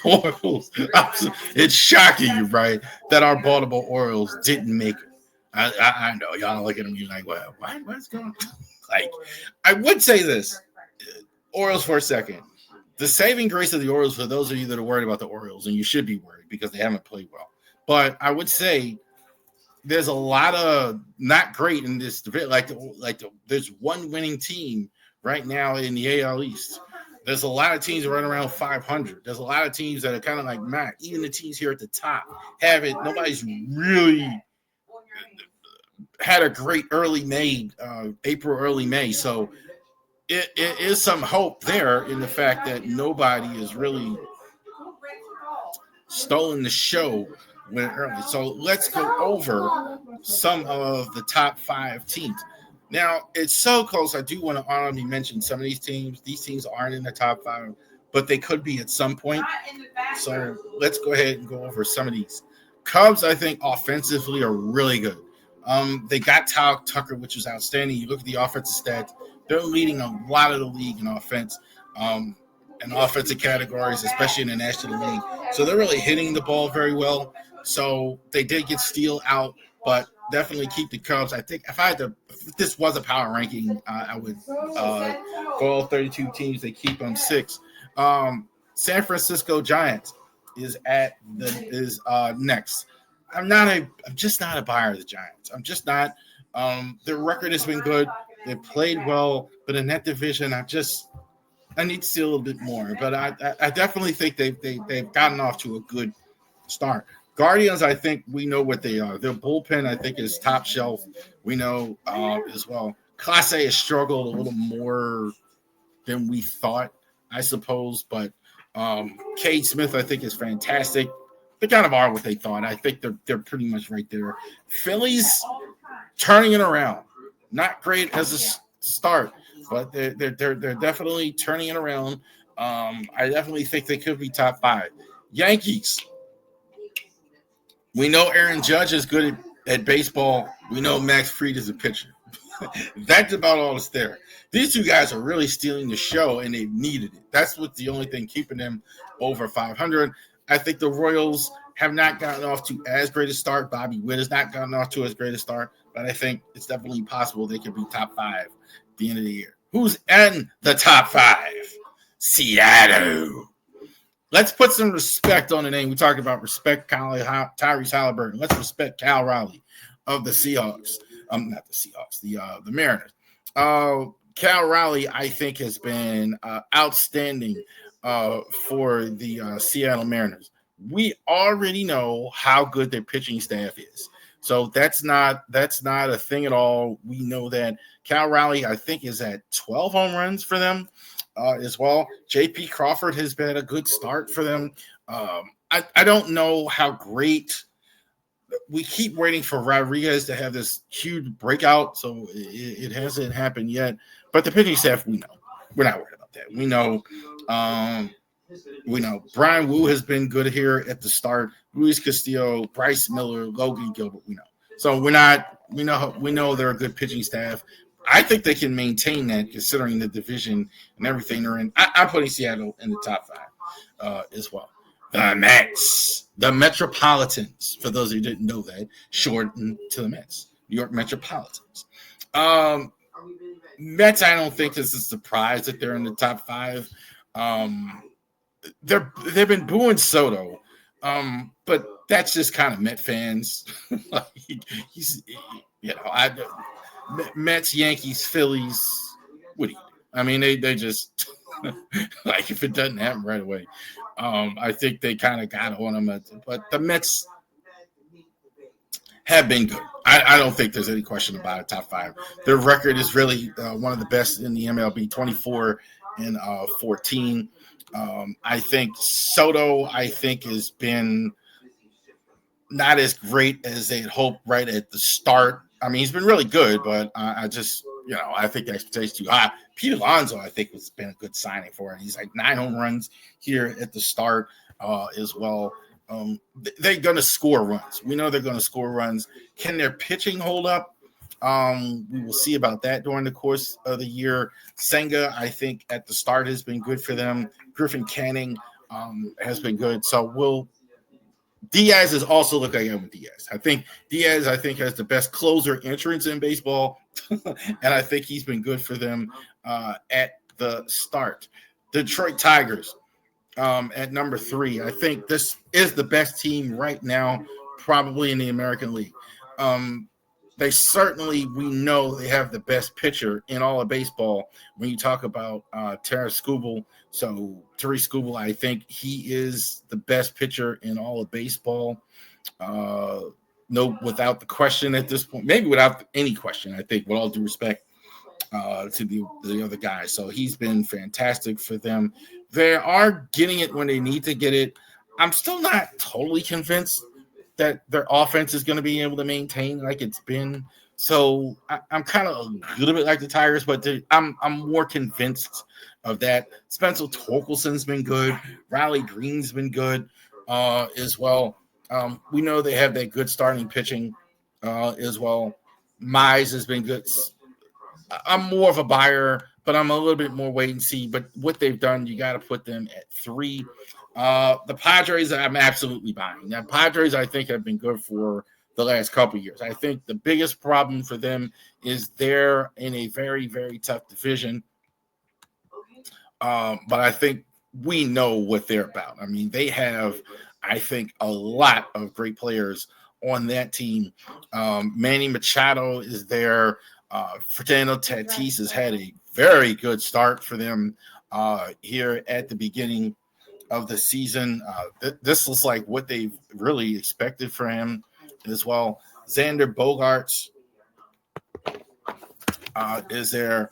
Orioles. It's shocking, right, that our Baltimore Orioles didn't make it. I know y'all looking at me like, well, what's going on? Like, I would say this, Orioles for a second. The saving grace of the Orioles, for those of you that are worried about the Orioles, and you should be worried because they haven't played well. But I would say there's a lot of not great in this division. There's one winning team right now in the AL East. There's a lot of teams right around 500. There's a lot of teams that are kind of like Matt. Even the teams here at the top haven't. Nobody's really had a great early May, April, early May. So it is some hope there in the fact that nobody is really stolen the show when early. So let's go over some of the top 5 teams. Now, it's so close. I do want to honorably mention some of these teams. These teams aren't in the top 5, but they could be at some point. So let's go ahead and go over some of these. Cubs, I think, offensively are really good. They got Kyle Tucker, which is outstanding. You look at the offensive stats, they're leading a lot of the league in offense and offensive categories, especially in the National League. So they're really hitting the ball very well. So they did get Steele out, but definitely keep the Cubs. I think if this was a power ranking, I would for all 32 teams, they keep them 6. San Francisco Giants is next. I'm just not a buyer of the Giants. I'm just not. Their record has been good. They played well, but in that division, I need to see a little bit more. But I definitely think they've gotten off to a good start. Guardians, I think we know what they are. Their bullpen, I think, is top shelf. We know as well. Class A has struggled a little more than we thought, I suppose. But Cade Smith, I think, is fantastic. They kind of are what they thought. I think they're pretty much right there. Phillies turning it around. Not great as a start, but they're definitely turning it around. I definitely think they could be top 5. Yankees. We know Aaron Judge is good at baseball. We know Max Fried is a pitcher. That's about all that's there. These two guys are really stealing the show, and they've needed it. That's what's the only thing keeping them over 500. I think the Royals have not gotten off to as great a start. Bobby Witt has not gotten off to as great a start, but I think it's definitely possible they could be top 5 at the end of the year. Who's in the top 5? Seattle. Let's put some respect on the name. We talked about respect Tyrese Halliburton. Let's respect Cal Raleigh of the Seahawks. Not the Seahawks, the Mariners. Cal Raleigh, I think, has been outstanding for the Seattle Mariners. We already know how good their pitching staff is. So that's not a thing at all. We know that. Cal Raleigh, I think, is at 12 home runs for them. As well. J.P. Crawford has been a good start for them. I don't know how great. We keep waiting for Rodriguez to have this huge breakout, so it hasn't happened yet. But the pitching staff, we know. We're not worried about that. We know Brian Wu has been good here at the start. Luis Castillo, Bryce Miller, Logan Gilbert, we know. So we know they're a good pitching staff. I think they can maintain that considering the division and everything they're in. I'm putting Seattle in the top 5 as well. The Mets, the Metropolitans, for those who didn't know that, shortened to the Mets, New York Metropolitans. Mets, I don't think it's a surprise that they're in the top 5. They've been booing Soto, but that's just kind of Met fans. Mets, Yankees, Phillies. What do you do? I mean, they just like if it doesn't happen right away. I think they kind of got on them, but the Mets have been good. I don't think there's any question about it. Top 5. Their record is really one of the best in the MLB. 24 and 14. I think Soto, has been not as great as they had hoped right at the start. I mean, he's been really good, but I think the expectations too high. Pete Alonso, I think, has been a good signing for it. He's like 9 home runs here at the start as well. They're going to score runs. We know they're going to score runs. Can their pitching hold up? We will see about that during the course of the year. Senga, I think, at the start has been good for them. Griffin Canning, has been good. So Diaz is also looking at with Diaz. I think Diaz has the best closer entrance in baseball, and I think he's been good for them at the start. Detroit Tigers at number 3. I think this is the best team right now, probably in the American League. We know they have the best pitcher in all of baseball when you talk about Taris Skubal. So Taris Skubal, I think he is the best pitcher in all of baseball. No, without the question at this point, maybe without any question, I think, with all due respect to the other guys. So he's been fantastic for them. They are getting it when they need to get it. I'm still not totally convinced that their offense is going to be able to maintain like it's been. So I'm kind of a little bit like the Tigers, but I'm more convinced of that. Spencer Torkelson's been good. Riley Green's been good as well. We know they have that good starting pitching as well. Mize has been good. I'm more of a buyer, but I'm a little bit more wait and see. But what they've done, you got to put them at 3. The Padres, I'm absolutely buying. Now, Padres, I think, have been good for the last couple of years. I think the biggest problem for them is they're in a very, very tough division. But I think we know what they're about. I mean, they have, I think, a lot of great players on that team. Manny Machado is there. Fernando Tatis has had a very good start for them here at the beginning of the season. This looks like what they've really expected for him as well. Xander Bogaerts is there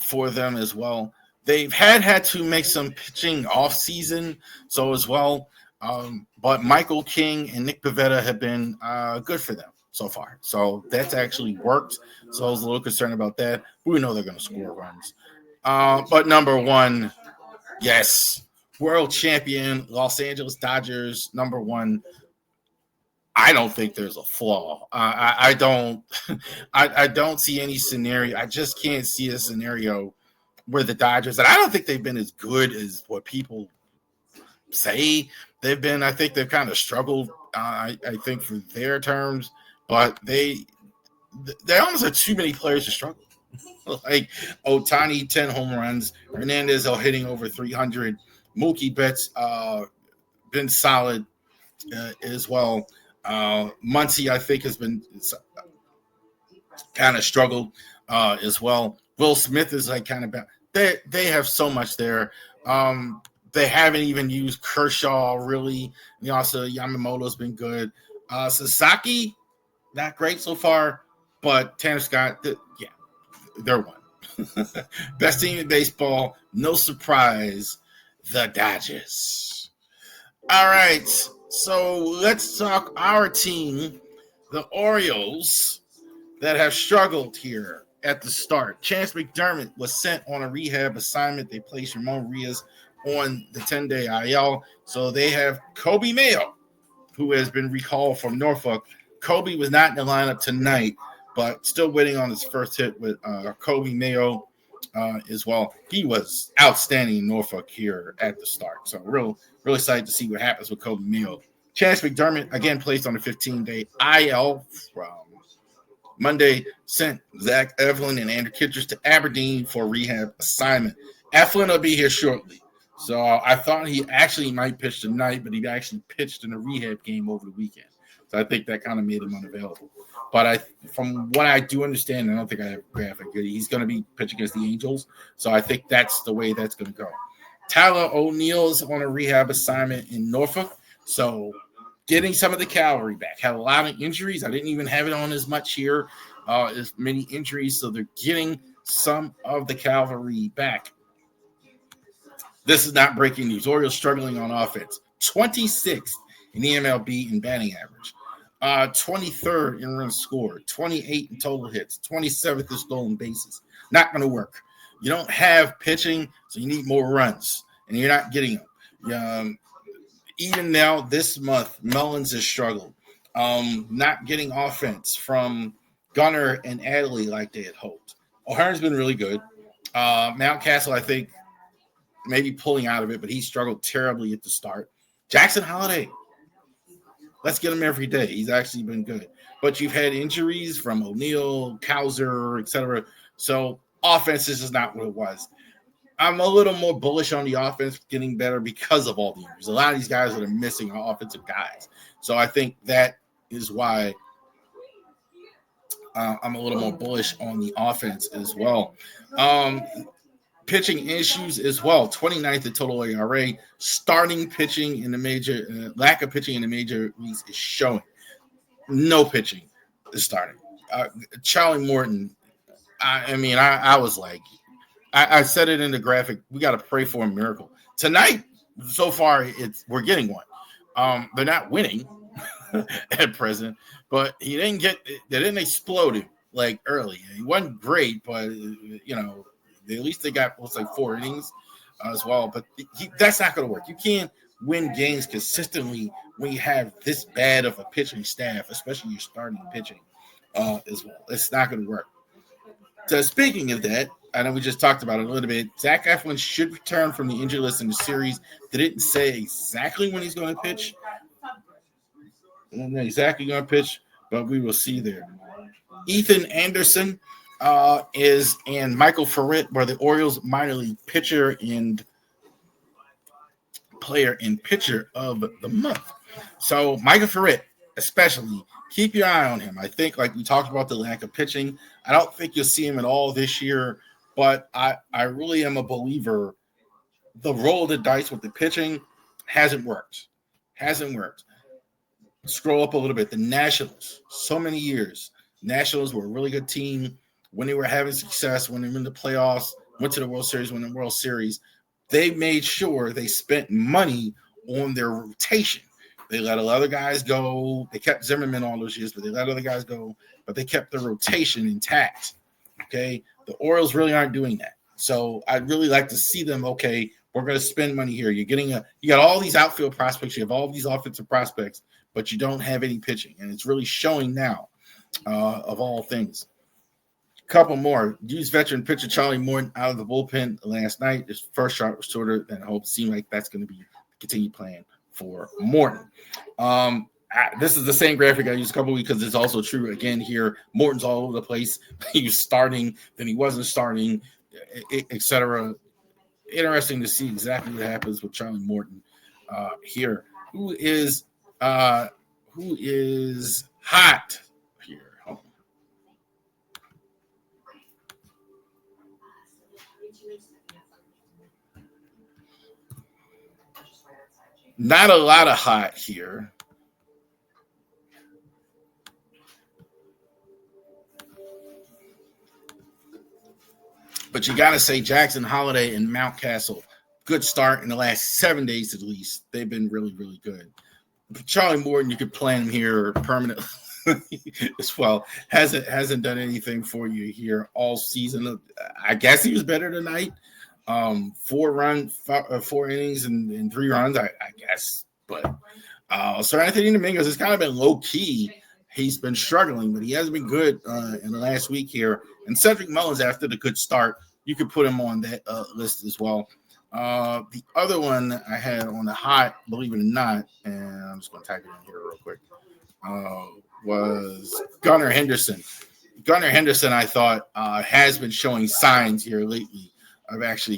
for them as well. They've had to make some pitching off season, so as well. But Michael King and Nick Pivetta have been good for them so far. So that's actually worked. So I was a little concerned about that. We know they're going to score runs. But number 1, yes, world champion, Los Angeles Dodgers, number 1. I don't think there's a flaw. I don't I don't see any scenario. I just can't see a scenario where the Dodgers, and I don't think they've been as good as what people say they've been. I think they've kind of struggled, I think, for their terms, but they almost have too many players to struggle. Like Ohtani, 10 home runs, Hernandez hitting over 300, Mookie Betts been solid as well. Muncy, I think, has been kind of struggled as well. Will Smith is like kind of bad. They have so much there. They haven't even used Kershaw really. Also, Yamamoto's been good. Sasaki, not great so far, but Tanner Scott, they're one. Best team in baseball, no surprise, the Dodgers. All right, so let's talk our team, the Orioles, that have struggled here at the start. Chance McDermott was sent on a rehab assignment. They placed Ramon Rios on the 10-day IL. So they have Kobe Mayo, who has been recalled from Norfolk. Kobe was not in the lineup tonight, but still waiting on his first hit with Kobe Mayo as well. He was outstanding in Norfolk here at the start. So really excited to see what happens with Kobe Mayo. Chance McDermott, again, placed on a 15-day IL from Monday, sent Zach Eflin and Andrew Kittredge to Aberdeen for a rehab assignment. Eflin will be here shortly. So I thought he actually might pitch tonight, but he actually pitched in a rehab game over the weekend. So I think that kind of made him unavailable. But from what I do understand, I don't think I have a graphic. He's going to be pitching against the Angels. So I think that's the way that's going to go. Tyler O'Neill is on a rehab assignment in Norfolk. So getting some of the cavalry back. Had a lot of injuries. I didn't even have it on as much here, as many injuries. So they're getting some of the cavalry back. This is not breaking news. Orioles struggling on offense. 26th in the MLB in batting average. 23rd in runs scored. 28 in total hits. 27th in stolen bases. Not going to work. You don't have pitching, so you need more runs, and you're not getting them. Even now this month, Mullins has struggled. Not getting offense from Gunnar and Adley like they had hoped. O'Hearn's been really good. Mountcastle, I think, maybe pulling out of it, but he struggled terribly at the start. Jackson Holliday, let's get him every day. He's actually been good. But you've had injuries from O'Neill, Cowser, etc. So offense is not what it was. I'm a little more bullish on the offense getting better because of all the injuries. A lot of these guys that are missing are offensive guys. So I think that is why I'm a little more bullish on the offense as well. Pitching issues as well. 29th in total ERA. Starting pitching in the major, lack of pitching in the major leagues is showing. No pitching is starting. Charlie Morton, I was like, I said it in the graphic. We got to pray for a miracle tonight. So far, we're getting one. They're not winning at present, but they didn't explode him like early. He wasn't great, but at least they got looks like 4 innings as well. But that's not going to work. You can't win games consistently when you have this bad of a pitching staff, especially your starting pitching as well. It's not going to work. So speaking of that, I know we just talked about it a little bit. Zach Eflin should return from the injury list in the series. They didn't say exactly when he's going to pitch. Not exactly going to pitch, but we will see there. Ethan Anderson and Michael Ferret were the Orioles minor league pitcher and player and pitcher of the month. So Michael Ferret, especially, keep your eye on him. I think, like we talked about the lack of pitching, I don't think you'll see him at all this year, but I really am a believer. The roll of the dice with the pitching hasn't worked. Scroll up a little bit. The Nationals, so many years. Nationals were a really good team when they were having success, when they were in the playoffs, went to the World Series, won the World Series. They made sure they spent money on their rotation. They let other guys go. They kept Zimmerman all those years, but they let other guys go. But they kept the rotation intact. Okay, the Orioles really aren't doing that. So I'd really like to see them. Okay, we're going to spend money here. You got all these outfield prospects. You have all these offensive prospects, but you don't have any pitching, and it's really showing now. Of all things, a couple more. Used veteran pitcher Charlie Morton out of the bullpen last night. His first shot was shorter than I hope. Seemed like that's going to be the continued plan for Morton. This is the same graphic I used a couple weeks because it's also true again here. Morton's all over the place. He was starting, then he wasn't starting, etc. Interesting to see exactly what happens with Charlie Morton here. Who is hot here? Not a lot of hot here. But you got to say Jackson Holliday and Mountcastle, good start in the last 7 days at least. They've been really, really good. Charlie Morton, you could plan him here permanently as well. Hasn't done anything for you here all season. I guess he was better tonight. 4 innings and 3 runs, I guess. But Sir Anthony Dominguez has kind of been low key. He's been struggling, but he hasn't been good in the last week here. And Cedric Mullins, after the good start, you could put him on that list as well. The other one I had on the hot, believe it or not, and I'm just going to type it in here real quick, was Gunnar Henderson. Gunnar Henderson, I thought, has been showing signs here lately of actually